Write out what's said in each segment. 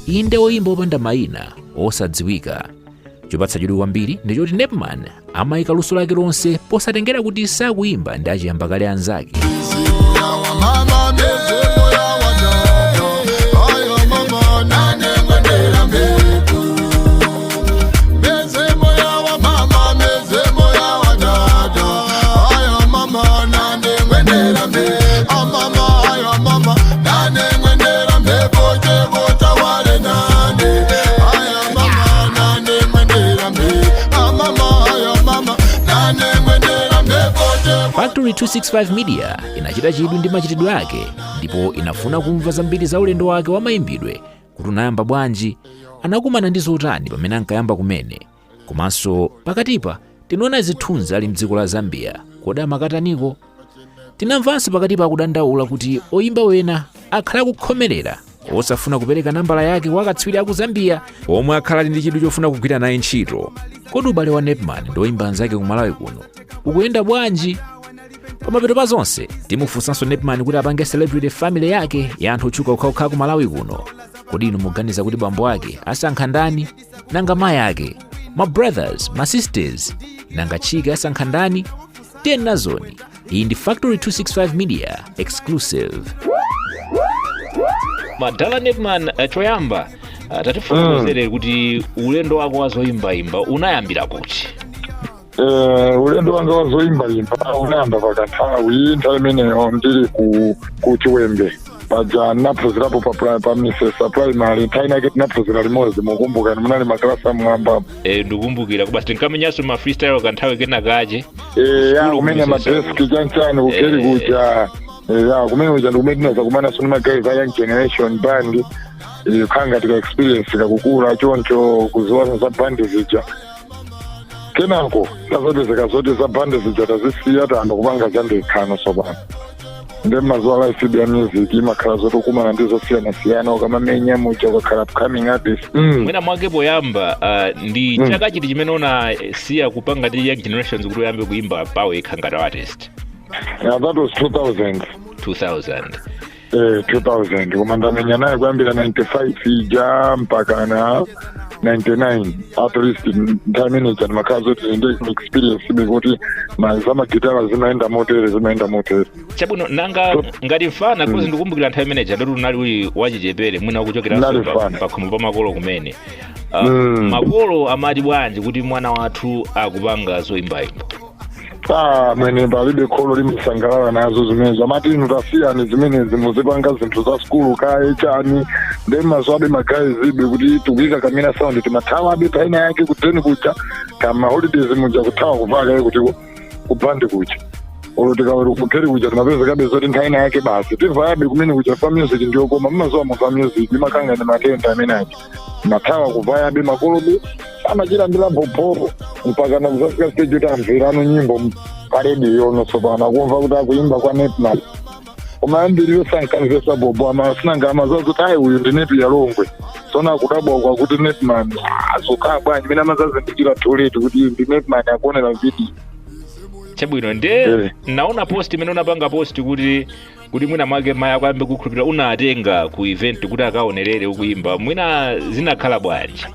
inde oyimba opanda mayina osadziwika. Chopatsa chidwi kwambiri ndi choti Nepman amayika luso lake lonse posatengera kuti sakuyimba ndi achiyamba kale anzake. Factory 265 Media inachita chidwi ndi machitidwe ake ndipo inafuna kumva zambiri za ulendo wake wa mayimbidwe, kuti unayamba bwanji, anakumana ndi zotani pamene ankayamba kumene, komanso pakatipa tinaona zithunzi ali mdziko la Zambia kodi amakataniko. Tinamvanso pakatipa akudandaula kuti oyimba wena akhala kukhomerera osafuna kupereka nambala yake kwa akatswiri aku Zambia omwe akhala ndi chidwi chofuna kugwira naye ntchito. Kodi ubale wa Nepman ndi oyimba anzake ku Malawi kuno ukuyenda bwanji? Pamapeto pa zonse timufunsanso Nepman kuti apange celebrity family yake ya anthu otchuka okhaokha ku Malawi kuno. Kodi inu muganiza kuti bambo ake asankha ndani, nanga mayi ake, ma brothers, ma sisters, nanga chike asankha ndani? Tiyeni nazoni. Iyi ndi Factory 265 Media exclusive. Madala Nepman, choyamba tatifotokozere kuti ulendo wako wazoyimbayimba unayambira kuti? Ulendo wanga wazoyimbayimba unayamba pakanthawi nthawi imeneyo ndili ku Chiwembe paja naphunzirapo pa Misesa primary nthawi nake tinaphunzira limodzi mukumbuka munali makalasi amwamba. Ndikumbukira kubasi tinkamenyanso ma freestyle kanthawi kenakache. Kumenya madeski chanchani kukeri kuja kumenya kuja ndikumene tinaza kumana sunu guys a young generation band khanga tika experience kakukula choncho kuziwana za band zija. Kenako tazapezeka zote za band zija tazisiya tando kupanga zandekhano sopano. Ndi mazuwa life ya music imakhala zotokumana ndizo siyana ukamamenya muja ukakhala upcoming artist. Mwina mwake poyamba ndi chaka chiti chimene unasiya kupanga ndi young generations kuti uyambe kuimba pawe khangati artist? That was 2000. 2000 koma ndamenya naye kuyambira 95 ija mpaka na 99 at least nthawi imene ija ndimakhala zoti ndi experience bekuti zamagitara zimaenda motere. Chabwino nanga ngati mfana kuti ndikumbukira nthawi imene ija ndoti unali uli wachichepere mwina ukuchokeranso pakhomo pa makolo kumene. Makolo amati bwanji kuti mwana wathu akupanga zoyimbayimba? Mwene palibe kholo limasangalala nazo zimenezo amati inu tasiyani zimenezi muzipanga zinthu za skulu kaye chani ndi mazuwabe magayi zibe kuti tikuyika kamina sound timathawa abe paina yake kuteni kucha kama holidays muja kuthawa kuvaka kuti kubandi kucha olo tikawero kukeri kucha timapezekabe zoti nthaina yake basi tivayabe kumene kucha fa music ndiyo koma mmazuwa muva music imakanga ndi matenda amene ake mathawa kuvayabe makolobe amachira ndila boboro mpaka na kuzafika stage kuti amverano nyimbo paredio nosopana kumva kuti akuimba kwa Nepman umayambiri yosankanizesa bobo amasinanga amazazi kuti ayi uyu ndi Nepi ya Longwe sona kudabwa kwa kuti Nepman azokhala bwanji mene amazazi ndikira toleti kuti ndi Nepman akuonera video. Chabwino naona post imene unapanga post kuti mwina mwake maya akwambe kukhulupirira unatenga ku event kuti akaonerere ukuimba mwina zinakhala bwanji?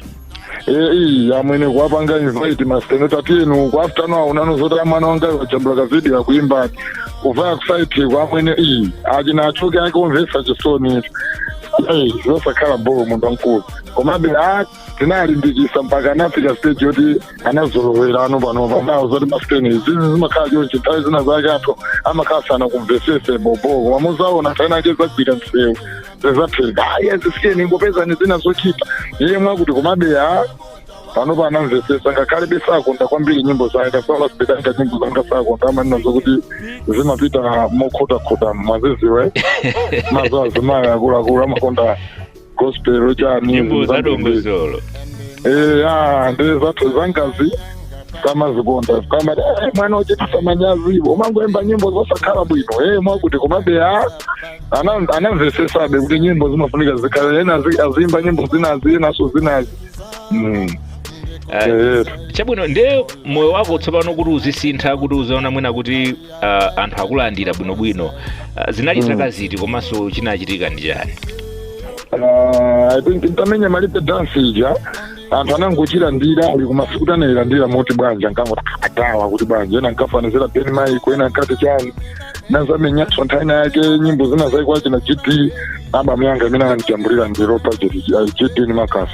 Amwene kuwapanga invite masiteno tatinu ku afternoon unanozota mwana wanga wachambula ka video akuimba kuvaya kusite kwa amwene achina achoke akomvesa chisoni zosakhala bolo mundu wankulu komabe tinalimbikisa mpaka anafika stage yoti anazolowera ano panopa nawo zoti masiteni zini zimakhala chonchi nthawi zina zake anthu amakhala sana kumvesese bobo koma muzaona nthawi nake zagwira msewu zezatheka zisiyeni ngopezani zina zochita iye mwakuti komabe panopa anamvesesa ngakhale besakonda kwambiri nyimbo zake kasala sipedanga nyimbo zanga sakonda amaninazo kuti zimapita mokhotakhota mwaziziwe mazuwa zimaya akuluakulu amakonda gospel chani nyimbo zadongozolo. Ndi zathu zangazi samazikonda kama mwana uchitisa manyazi umangoemba nyimbo zosakhala bwino mwakuti komabe anamvesesabe kuti nyimbo zimafunika zikhale ena azimba nyimbo zinaso zinazi. Chabwino nde moyo wako tsopano kuti uzisintha kuti uzaona mwina kuti anthu akulandira bwinobwino zinali zaka ziti komanso chinachitika ndi chani? I think ntamenya malipe dance ija anthu anangochilandira ali kumasuku anayilandira moti bwanja nkangotatawa kuti bwanja ena nkafanizira peni maiko ena nkati chani nazamenyaso nthani yake nyimbo zina zaikwachi na GD aba myanga imene anandijambulira ndiro budget GD ni makasi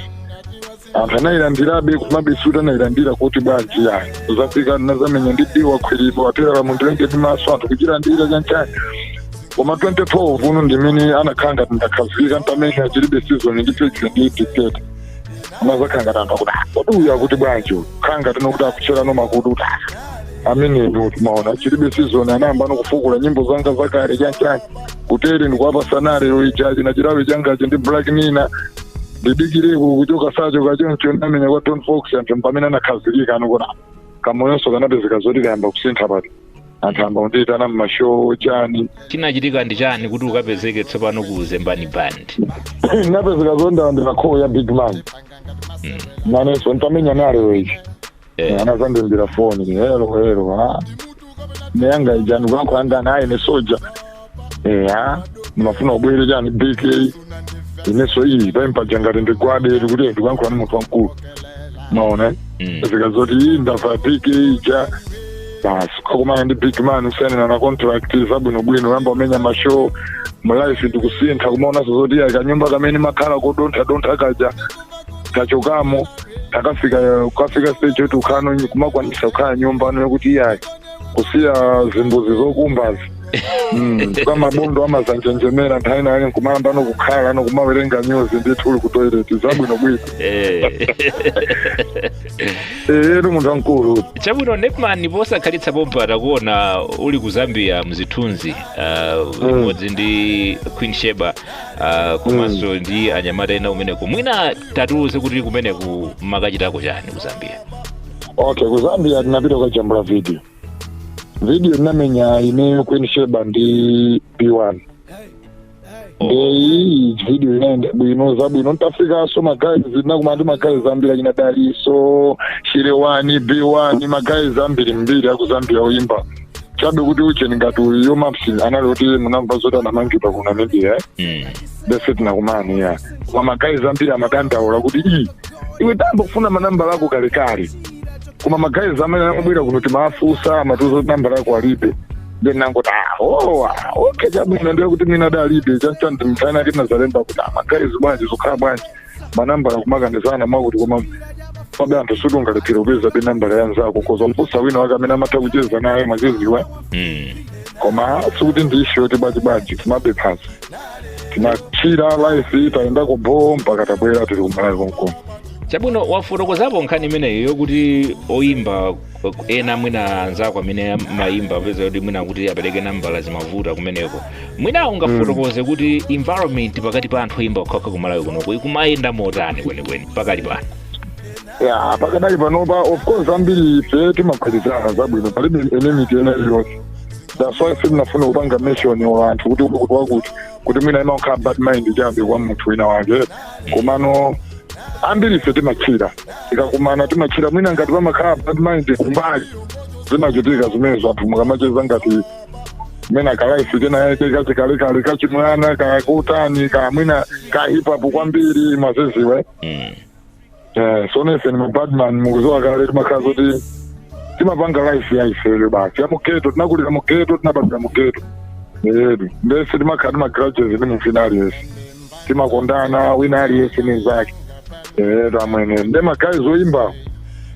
anthu anayilandirabe kumabisuta anayilandira kuti bwanji yayi uzafika nazamenya ndidiwa khwilipo watera mundilenge ndimaso anthu kuchilandira chanchani koma 24 uno ndimene anakhanga ndakhazika ntamenya achilibe season ndipedzile ndi dictate amazakhanga anthu akuti koduya kuti bwanji khanga tinokuti akuchera nomakuti kuti amene timaona chilibe season anayamba nokufukula nyimbo zanga zakale chanchani kutere ndikuapa sanare ichachi nachirawe changachi ndi Black Nina ndidikireko kuchoka sacho kachoncho ndamenya kwa Tom Fox anthu pamene anakhazikika anokona kamoyonso kanapezeka zoti kayamba kusintha pati anthu amba kundiyitana mmashow chani chinachitika ndi chani kuti ukapezeke tsopano ku Zembani Band? napezeka zonda ndikakhoya big man nanenso ntamenya nalewo ichi anazandimbira foni hero neyanga ijani kwakho andana ayi nesoja mafuna ubwere chani BK ineso iyi paimpajangati ndigwade kuti ndikwankhula ni munthu wamkulu maona zikazoti ndafa BK ija basi kwakumana ndi big man usenena na contract zabwinobwino yamba umenya mashow mulife ndikusintha kumaonanso zoti kanyumba kamene makhala kodontha kaja kachokamo kafika stage yoti ukhano kumakwanisa kukhala nyumba ano yokuti iyayi kusiya zimbuzi zokumbazi kwamabondo amazanjenjemera nthani nake nkumayamba nokukhala nokumawerenga news ndithu uli ku toilet zabwinobwino eri munthu wamkulu chabwino Nepman posakhalitsa pompata kuona uli ku Zambia mzithunzi limodzi ndi Queen Sheba komanso ndi anyamata ena kumeneko mwina tatiuze kuti kumeneku makachitako chani ku Zambia? Okay, ku Zambia tinapita kukajambula video ndinamenya ineyo Queen Sheba ndi B1 ndeyi video inaenda bwino zabwino ntafikaso magayi zinakumandi magayi zambiri akina Daliso Shirewani B1 magayi zambiri mbiri aku Zambia oyimba chabe kuti ucheni ngati uyo mapsi analoti munamva zoti anamangidwa kuna Namibia bese tinakumani ya koma magayi zambiri amadandaula kuti iwe tambo kufuna manamba lako kalekale koma magayi zamene amabwera kuno timafusa amatuzo namba lako alibe then nangoti okay chabwino ndiye kuti mina dalibe chanchandi mthana ati nazalemba kuti magayi bwanji zokhala bwanji manamba akumakandizana mwakuti koma pabe anthu suti ungalephera kupeza be nambala yanzako koza mfusa wina wake amene amatha kucheza naye macheziwa koma sikuti ndisho kuti bwanji timabe phasi tinachira life taenda kubho mpaka tabwera tiri kumalawi konkomo. Chabwino wafotokozapo nkhani imeneyo yokuti oyimba ena mwina anzako amene mayimba peza kuti mwina kuti apereke nambala zimavuta kumeneko mwina ungafotokoze kuti environment pakati pa anthu oyimba okhakha kumalawi kunoko ikumayenda motani kwenikweni pakali pano? Pakadali panopa of course ambiri ife timakhwelezana zabwino palibe element ena iliyonse. That's why sinafuna kupanga mention ya anthu kuti mwina imakhala bad mind chambe kwa munthu wina wake komano ambiri ife timachira ikakumana timachira mwina ngati pamakhala bad mind kumbali zimachitika zimenezo anthu mukamacheza ngati mwina kalaifi kena yake kachikalekale kachimwana kakutani kamwina ka hip hop kwambiri mazeziwe so nefe ni mabadman mukuziwa kale timakhala zoti timapanga life yaifele basi yamuketo tinakulira muketo tinabadira muketo yedu ndese timakhala timagrudges ni mufinali yesi timakondana wina ali yesi ni zake yedu amwene nde magayi zoyimba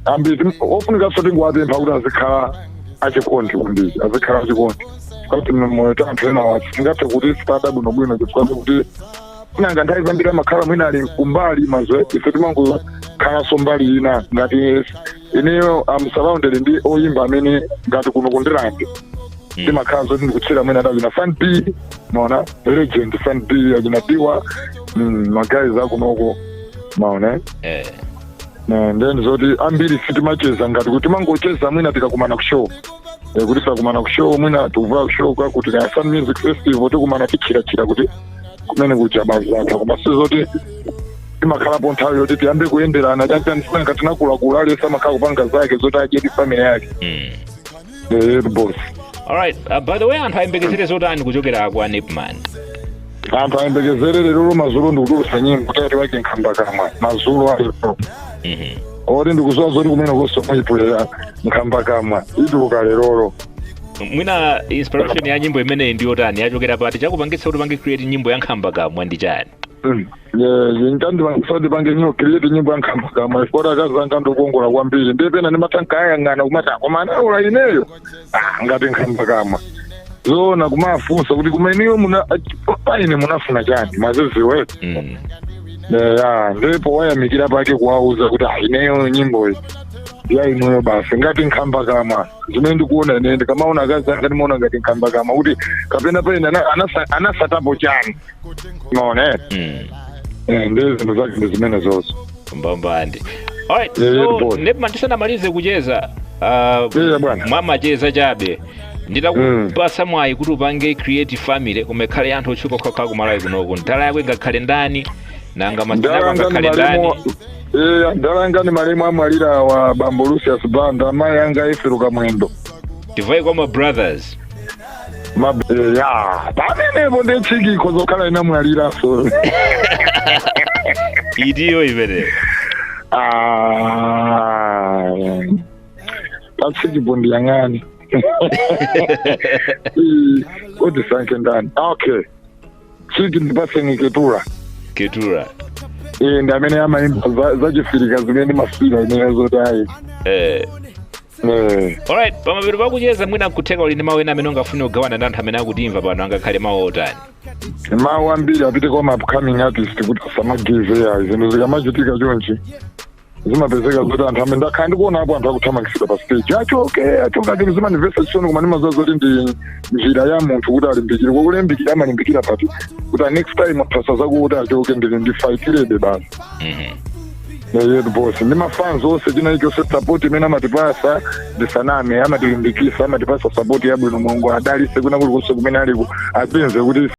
ambiri ofunika soti nguwapempha kuti azikhala achikondi kwambiri azikhala achikondi kuti moyo tanthu ena wati tingathe kuti sipada bwinobwino chifukwa kuti kunanga nthawi zambiri amakhala mwina ali kumbali mazwe ife timangokhalanso mbali ina ngati ineyo am surrounded ndi oyimba amene ngati kuno kundirambe timakhala zoti ndikutsira mwina adali na Fan B maona legend Fan B ajina diwa magayi zakunoko maona then zoti ambiri sitimacheza ngati kuti mangocheza mwina tikakumana kushow kuti sakumana kushow mwina tuva kushow kwakuti na Sun Music Festival tikumana tichira kuti kumene kujabaza koma sizoti timakhalapo nthawi yoti tiyambe kuyenderana chanchanisina ngati tinakula alesa makhala kupanga zake zoti adyedi family yake boss. Alright, by the way anthu ayembekezere zotani kuchokera kwa Nepman? anthu ayembekezerere lero mazulu ndikutulutsa nyimbo kuti wake nkhamba kamwa mazulu alipo oti ndikuzowa zoti kumene kosomaipoya nkhamba kamwa ituluka lerolo. Mwina inspiration ya nyimbo imeneyi ndi yotani, yachokera pati, chakupangitsa kuti pange create nyimbo ya nkhamba kamwa ndi chani? Nkandi pange nyo create nyimbo ya nkhamba kamwa ifota akazanga ndikukongola kwambiri ndipena ndimathanka ayang'ana kumata koma anaula ineyo ngati nkhamba kamwa zona kumafunsa kuti kumeniyo paine munafuna chani maziziwe. Ndipo wayamikira pake kuwauza kuti ineyo nyimbo iyi yainoyo basi ngati nkhamba kamwa zimene ndikuona ine ndikamaona akazanga ndimaona ngati nkhamba kamwa kuti kapena paine anasatapo chani maona ndi zinthu zake ndi zimene zonso mbambandi. Alright, so Nepman tisanamalize kucheza mwamacheza chabe nditakupasa mwayi kuti upange create family umekhale anthu otchuka okhala kumalawi kunoko ntala yakwe ngakhale ndani nanga masina yako ngakhale ndani? Ndalanga ni malemu amwalira wa Bambo Lucius Banda amayi anga Ifiruka Mwendo tivai kwa brothers pamenepo ndechiki kozokhala ina mwalira so idiyo imene patsikipo ndiyang'ani kuti sanke ndani okay tsiki ndipaseni ketura ndamene amaimba zachifirika zimene mafira ineyo zotayi. Alright, pamapiro pakucheza mwina kutheka uli ndi mawu ena amene ungafune kugawana ndi anthu amene akutimva pano angakhale mawu otani? Mawu ambiri apite kwa upcoming artist kuti asamagive yayi zinthu zikamachitika chonchi zimapezeka zoti anthu amene ndakhala ndikuona apo anthu akuthamangisidwa pa stage achokati zimandivesa chisono koma ndimaziwa zoti ndi njira ya munthu kuti alimbikire kwakulembikira amalimbikira pati kuti next time phasa zakuti achoke ndili ndifaikirebe basi. Yedu boss ndi mafans onse china ichonse support imene amatipasa ndisaname amatilimbikisa amatipasa support yabwino Mulungu adalitse kuna kulikonse kumene aliko apenze kuti